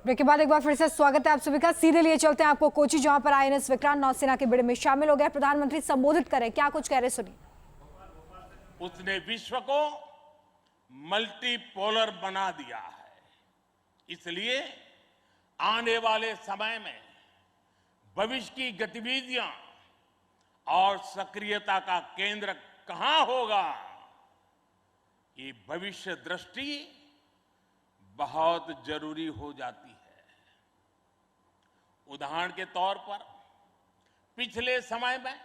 Break के बाद एक बार फिर से स्वागत है आप सभी का। सीधे लिए चलते हैं आपको कोची, जहां पर आईएनएस विक्रांत नौसेना के बेड़े में शामिल हो गए। प्रधानमंत्री संबोधित करें, क्या कुछ कह रहे सुनिए। उसने विश्व को मल्टीपोलर बना दिया है, इसलिए आने वाले समय में भविष्य की गतिविधियां और सक्रियता का केंद्र कहां होगा, ये भविष्य दृष्टि बहुत जरूरी हो जाती है। उदाहरण के तौर पर पिछले समय में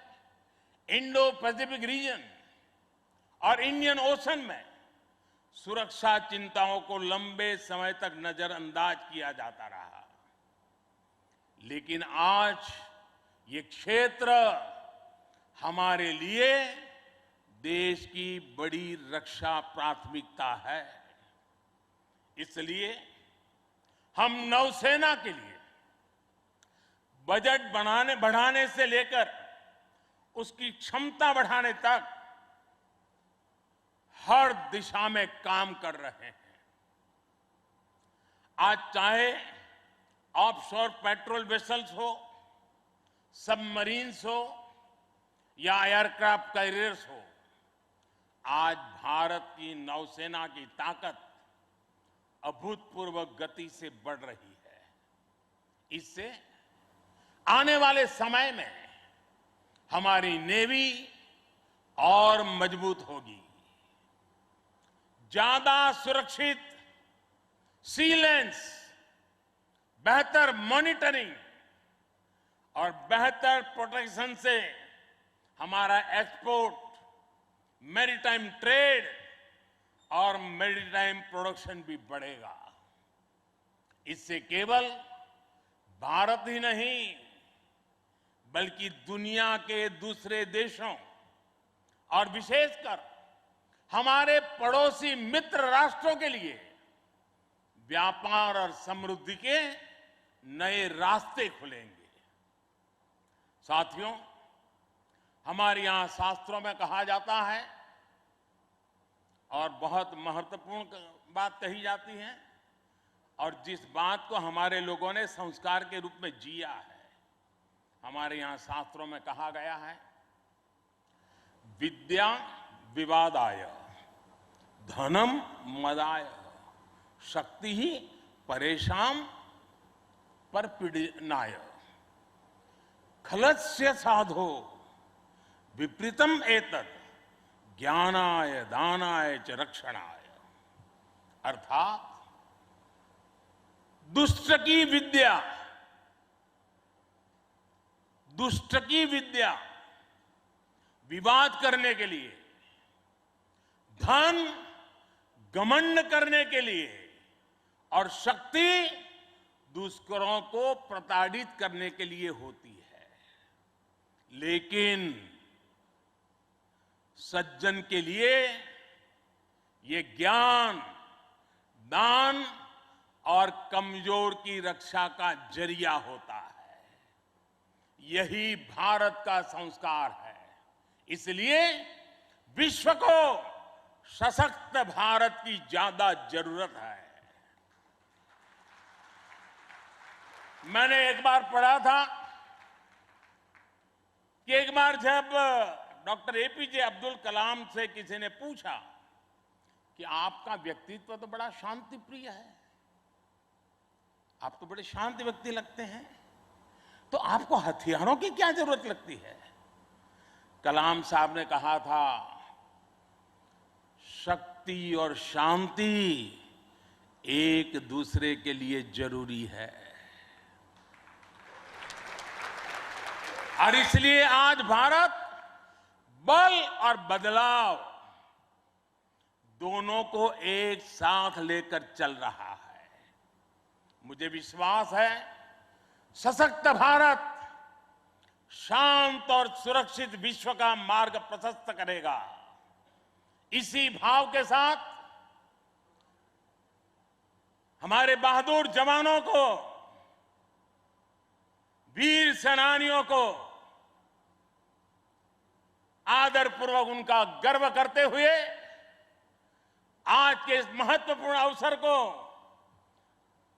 इंडो पैसिफिक रीजन और इंडियन ओशन में सुरक्षा चिंताओं को लंबे समय तक नजरअंदाज किया जाता रहा, लेकिन आज ये क्षेत्र हमारे लिए देश की बड़ी रक्षा प्राथमिकता है। इसलिए हम नौसेना के लिए बजट बढ़ाने से लेकर उसकी क्षमता बढ़ाने तक हर दिशा में काम कर रहे हैं। आज चाहे ऑफशोर पेट्रोल वेसल्स हो, सबमरीन्स हो या एयरक्राफ्ट कैरियर्स हो, आज भारत की नौसेना की ताकत अभूतपूर्व गति से बढ़ रही है। इससे आने वाले समय में हमारी नेवी और मजबूत होगी। ज्यादा सुरक्षित सी लेन्स, बेहतर मॉनिटरिंग और बेहतर प्रोटेक्शन से हमारा एक्सपोर्ट, मैरीटाइम ट्रेड और मैरीटाइम प्रोडक्शन भी बढ़ेगा। इससे केवल भारत ही नहीं बल्कि दुनिया के दूसरे देशों और विशेषकर हमारे पड़ोसी मित्र राष्ट्रों के लिए व्यापार और समृद्धि के नए रास्ते खुलेंगे। साथियों, हमारे यहां शास्त्रों में कहा जाता है और बहुत महत्वपूर्ण बात कही जाती है, और जिस बात को हमारे लोगों ने संस्कार के रूप में जिया है, हमारे यहां शास्त्रों में कहा गया है, विद्या विवादाय धनम मदाय शक्ति ही परेशान पर पीड़नाय खलस्य साधो विपरीतम एतत् ज्ञानाय दानाय च रक्षणाय। अर्थात दुष्ट की विद्या विवाद करने के लिए, धन घमंड करने के लिए और शक्ति दुष्करों को प्रताड़ित करने के लिए होती है। लेकिन सज्जन के लिए ये ज्ञान, दान और कमजोर की रक्षा का जरिया होता है। यही भारत का संस्कार है। इसलिए विश्व को सशक्त भारत की ज्यादा जरूरत है। मैंने एक बार पढ़ा था कि एक बार जब डॉक्टर एपीजे अब्दुल कलाम से किसी ने पूछा कि आपका व्यक्तित्व तो बड़ा शांति प्रिय है, आप तो बड़े शांत व्यक्ति लगते हैं, तो आपको हथियारों की क्या जरूरत लगती है? कलाम साहब ने कहा था, शक्ति और शांति एक दूसरे के लिए जरूरी है। और इसलिए आज भारत बल और बदलाव दोनों को एक साथ लेकर चल रहा है। मुझे विश्वास है, सशक्त भारत शांत और सुरक्षित विश्व का मार्ग प्रशस्त करेगा। इसी भाव के साथ हमारे बहादुर जवानों को, वीर सेनानियों को आदरपूर्वक उनका गर्व करते हुए आज के इस महत्वपूर्ण अवसर को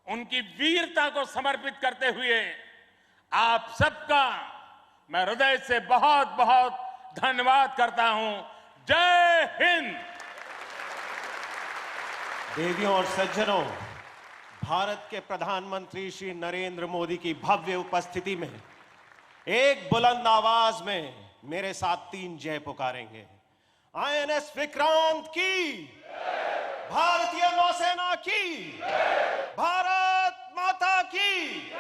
उनकी वीरता को समर्पित करते हुए आप सबका मैं हृदय से बहुत बहुत धन्यवाद करता हूं। जय हिंद। देवियों और सज्जनों, भारत के प्रधानमंत्री श्री नरेंद्र मोदी की भव्य उपस्थिति में एक बुलंद आवाज में मेरे साथ 3 जय पुकारेंगे। आईएनएस विक्रांत की, भारतीय नौसेना की, भारत माता की।